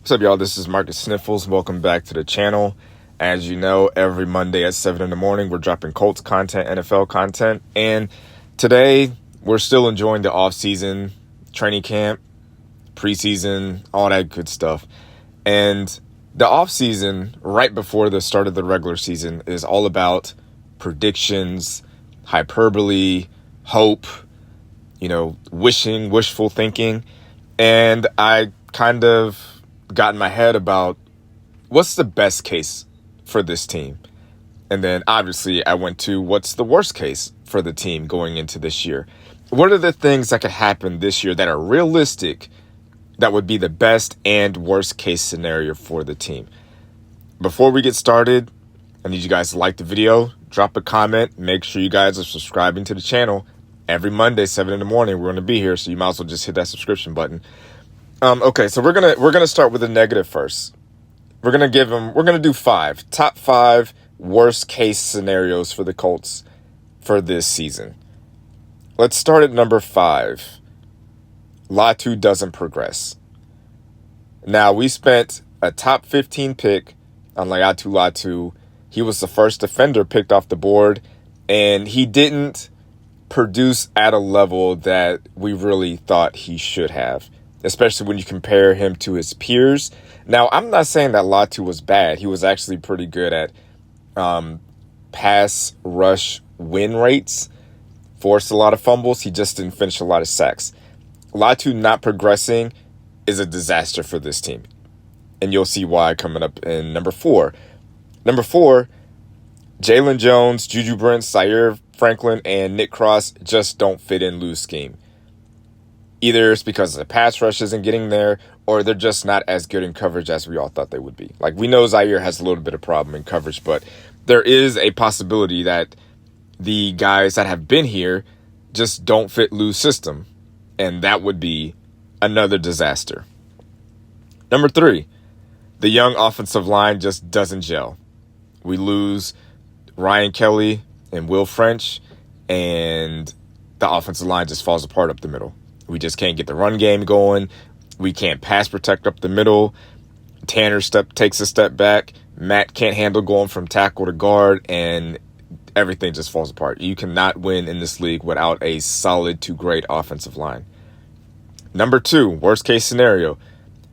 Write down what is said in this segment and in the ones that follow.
What's up, y'all? This is Marcus Sniffles. Welcome back to the channel. As you know, every Monday at 7 in the morning, we're dropping Colts content, NFL content. And today, we're still enjoying the off-season, training camp, preseason, all that good stuff. And the off-season, right before the start of the regular season, is all about predictions, hyperbole, hope, wishing, wishful thinking. And I kind of got in my head about what's the best case for this team. And then obviously I went to what's the worst case for the team going into this year. What are the things that could happen this year that are realistic that would be the best and worst case scenario for the team? Before we get started, I need you guys to like the video, drop a comment, make sure you guys are subscribing to the channel. Every Monday, 7 in the morning, we're going to be here, so you might as well just hit that subscription button. Okay, so we're gonna start with the negative first. We're gonna do top five worst case scenarios for the Colts for this season. Let's start at number 5. Latu doesn't progress. Now, we spent a top 15 pick on Latu. He was the first defender picked off the board, and he didn't produce at a level that we really thought he should have, especially when you compare him to his peers. Now, I'm not saying that Latu was bad. He was actually pretty good at pass rush win rates, forced a lot of fumbles. He just didn't finish a lot of sacks. Latu not progressing is a disaster for this team, and you'll see why coming up in number 4. Number 4, Jalen Jones, Juju Brents, Zaire Franklin, and Nick Cross just don't fit in Lou's scheme. Either it's because the pass rush isn't getting there, or they're just not as good in coverage as we all thought they would be. Like, we know Zaire has a little bit of problem in coverage, but there is a possibility that the guys that have been here just don't fit Lou's system, and that would be another disaster. Number 3, the young offensive line just doesn't gel. We lose Ryan Kelly and Will French, and the offensive line just falls apart up the middle. We just can't get the run game going. We can't pass protect up the middle. Tanner takes a step back. Matt can't handle going from tackle to guard, and everything just falls apart. You cannot win in this league without a solid to great offensive line. Number 2, worst case scenario,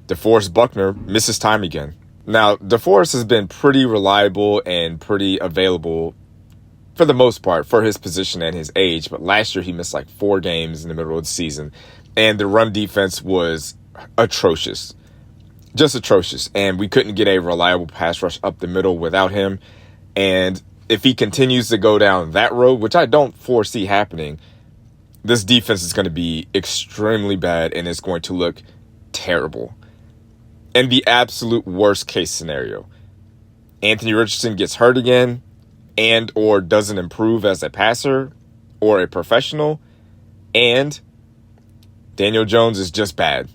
DeForest Buckner misses time again. Now, DeForest has been pretty reliable and pretty available for the most part for his position and his age, but last year he missed like 4 games in the middle of the season, and the run defense was atrocious, just atrocious, and we couldn't get a reliable pass rush up the middle without him. And if he continues to go down that road, which I don't foresee happening, this defense is going to be extremely bad, and it's going to look terrible. And the absolute worst case scenario, Anthony Richardson gets hurt again, and or doesn't improve as a passer or a professional, and Daniel Jones is just bad.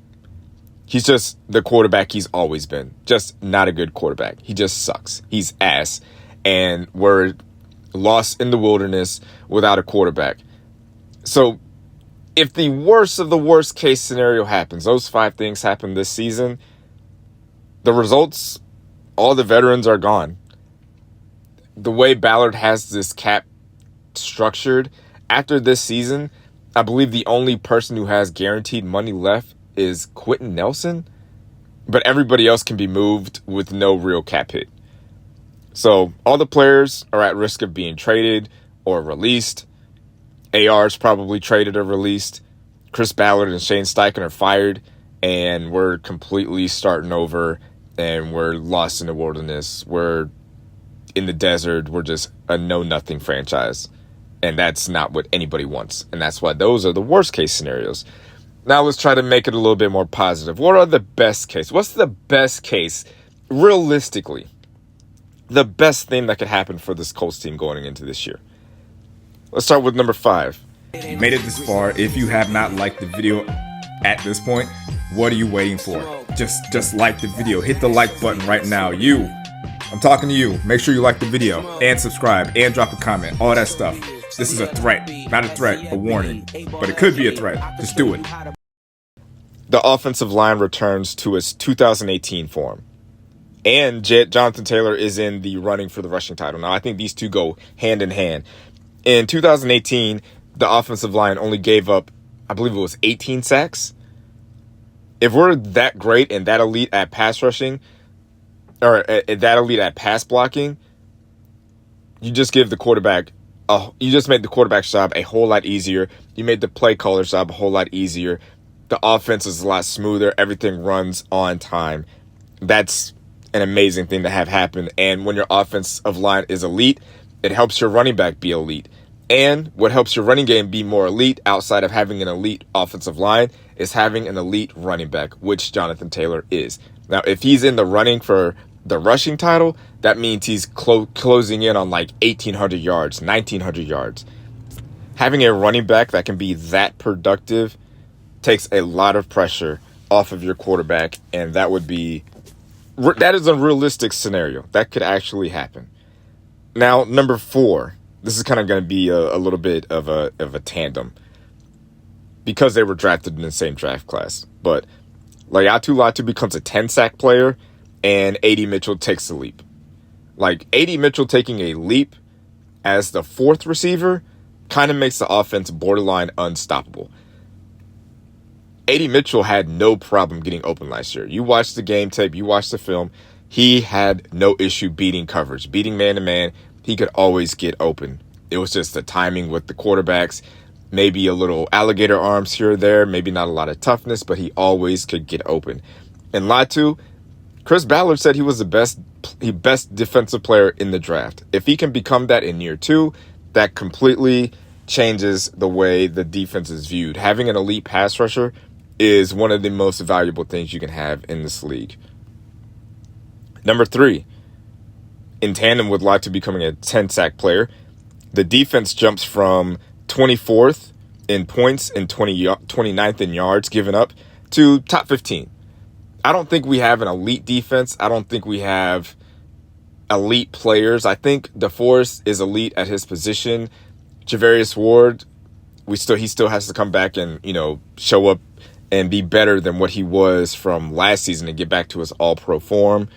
He's just the quarterback he's always been. Just not a good quarterback. He just sucks. He's ass. And we're lost in the wilderness without a quarterback. So if the worst of the worst case scenario happens, those 5 things happen this season, the results, all the veterans are gone. The way Ballard has this cap structured, after this season, I believe the only person who has guaranteed money left is Quentin Nelson, but everybody else can be moved with no real cap hit. So all the players are at risk of being traded or released. AR's probably traded or released. Chris Ballard and Shane Steichen are fired, and we're completely starting over, and we're lost in the wilderness. We're in the desert. We're just a know-nothing franchise, and that's not what anybody wants, and that's why those are the worst case scenarios. Now let's try to make it a little bit more positive. What are the best case? What's the best case, realistically, the best thing that could happen for this Colts team going into this year? Let's start with number 5. You made it this far. If you have not liked the video at this point, what are you waiting for? Just like the video. Hit the like button right now. I'm talking to you. Make sure you like the video and subscribe and drop a comment. All that stuff. This is a threat. Not a threat, a warning. But it could be a threat. Just do it. the offensive line returns to its 2018 form. And Jonathan Taylor is in the running for the rushing title. Now, I think these two go hand in hand. In 2018, the offensive line only gave up, I believe it was 18 sacks. If we're that great and that elite at pass rushing, or that elite at pass blocking, you just give the quarterback, you just made the quarterback's job a whole lot easier. You made the play caller's job a whole lot easier. The offense is a lot smoother. Everything runs on time. That's an amazing thing to have happen. And when your offensive line is elite, it helps your running back be elite. And what helps your running game be more elite outside of having an elite offensive line is having an elite running back, which Jonathan Taylor is. Now, if he's in the running for the rushing title, that means he's closing in on like 1,800 yards, 1,900 yards. Having a running back that can be that productive takes a lot of pressure off of your quarterback, and that is a realistic scenario. That could actually happen. Now, number 4. This is kind of going to be a little bit of a tandem because they were drafted in the same draft class. But Laiatu Latu becomes a 10-sack player, and A.D. Mitchell takes the leap. Like, A.D. Mitchell taking a leap as the 4th receiver kind of makes the offense borderline unstoppable. A.D. Mitchell had no problem getting open last year. You watched the game tape, you watched the film. He had no issue beating coverage, beating man-to-man. He could always get open. It was just the timing with the quarterbacks, maybe a little alligator arms here or there, maybe not a lot of toughness, but he always could get open. And Latu, Chris Ballard said he was the best defensive player in the draft. If he can become that in year 2, that completely changes the way the defense is viewed. Having an elite pass rusher is one of the most valuable things you can have in this league. Number 3. In tandem with Latu becoming a 10-sack player, the defense jumps from 24th in points and 29th in yards given up to top 15. I don't think we have an elite defense. I don't think we have elite players. I think DeForest is elite at his position. Javarius Ward, he still has to come back and, show up and be better than what he was from last season and get back to his all-pro form.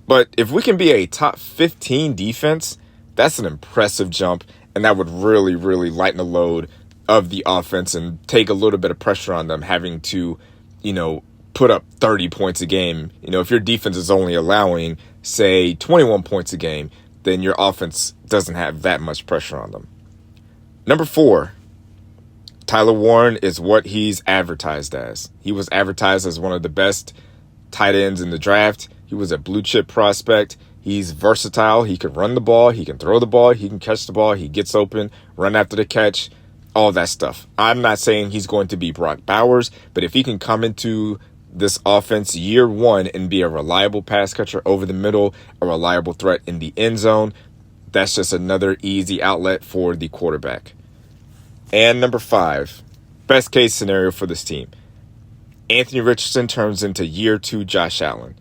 But if we can be a top 15 defense, that's an impressive jump, and that would really, really lighten the load of the offense and take a little bit of pressure on them having to, put up 30 points a game. If your defense is only allowing, say, 21 points a game, then your offense doesn't have that much pressure on them. Number 4, Tyler Warren is what he's advertised as. He was advertised as one of the best tight ends in the draft. He was a blue chip prospect. He's versatile. He can run the ball. He can throw the ball. He can catch the ball. He gets open, run after the catch, all that stuff. I'm not saying he's going to be Brock Bowers, but if he can come into this offense year 1 and be a reliable pass catcher over the middle, a reliable threat in the end zone, that's just another easy outlet for the quarterback. And number 5, best case scenario for this team. Anthony Richardson turns into year 2 Josh Allen.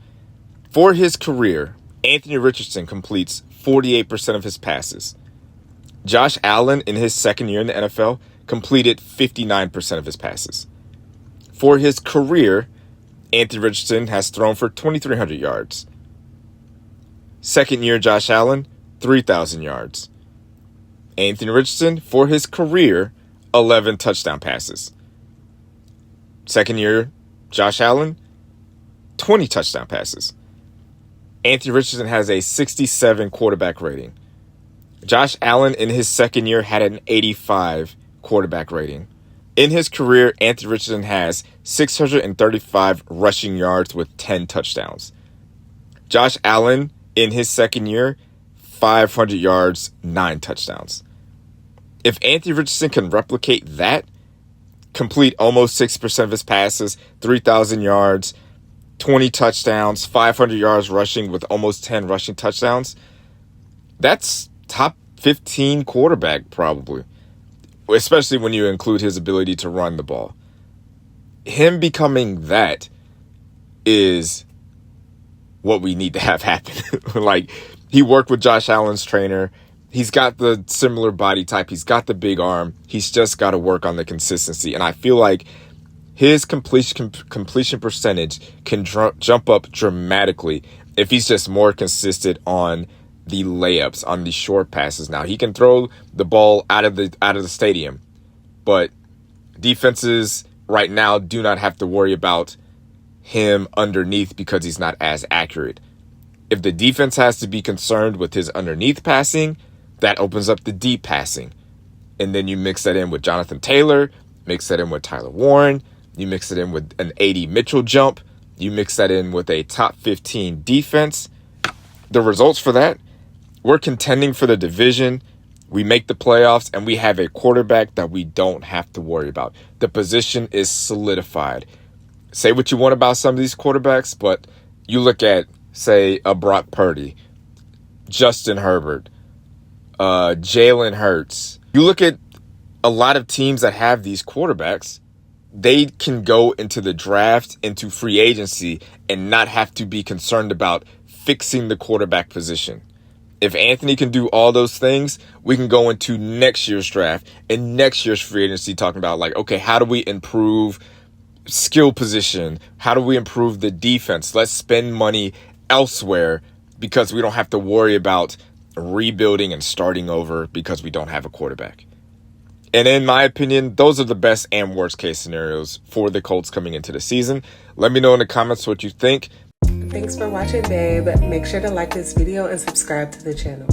For his career, Anthony Richardson completes 48% of his passes. Josh Allen, in his second year in the NFL, completed 59% of his passes. For his career, Anthony Richardson has thrown for 2,300 yards. Second year, Josh Allen, 3,000 yards. Anthony Richardson, for his career, 11 touchdown passes. Second year, Josh Allen, 20 touchdown passes. Anthony Richardson has a 67 quarterback rating. Josh Allen, in his second year, had an 85 quarterback rating. In his career, Anthony Richardson has 635 rushing yards with 10 touchdowns. Josh Allen, in his second year, 500 yards, 9 touchdowns. If Anthony Richardson can replicate that, complete almost 6% of his passes, 3,000 yards, 20 touchdowns, 500 yards rushing with almost 10 rushing touchdowns, that's top 15 quarterback probably, especially when you include his ability to run the ball. Him becoming that is what we need to have happen. Like, he worked with Josh Allen's trainer. He's got the similar body type. He's got the big arm. He's just got to work on the consistency. And I feel like his completion percentage can jump up dramatically if he's just more consistent on the layups, on the short passes. Now, he can throw the ball out of the stadium, but defenses right now do not have to worry about him underneath because he's not as accurate. If the defense has to be concerned with his underneath passing, that opens up the deep passing. And then you mix that in with Jonathan Taylor, mix that in with Tyler Warren, you mix it in with an AD Mitchell jump, you mix that in with a top 15 defense. The results for that, we're contending for the division, we make the playoffs, and we have a quarterback that we don't have to worry about. The position is solidified. Say what you want about some of these quarterbacks, but you look at, say, a Brock Purdy, Justin Herbert, Jalen Hurts. You look at a lot of teams that have these quarterbacks, they can go into the draft, into free agency, and not have to be concerned about fixing the quarterback position. If Anthony can do all those things, we can go into next year's draft and next year's free agency talking about, like, okay, how do we improve skill position? How do we improve the defense? Let's spend money elsewhere because we don't have to worry about rebuilding and starting over because we don't have a quarterback. And in my opinion, those are the best and worst case scenarios for the Colts coming into the season. Let me know in the comments what you think. Thanks for watching, babe. Make sure to like this video and subscribe to the channel.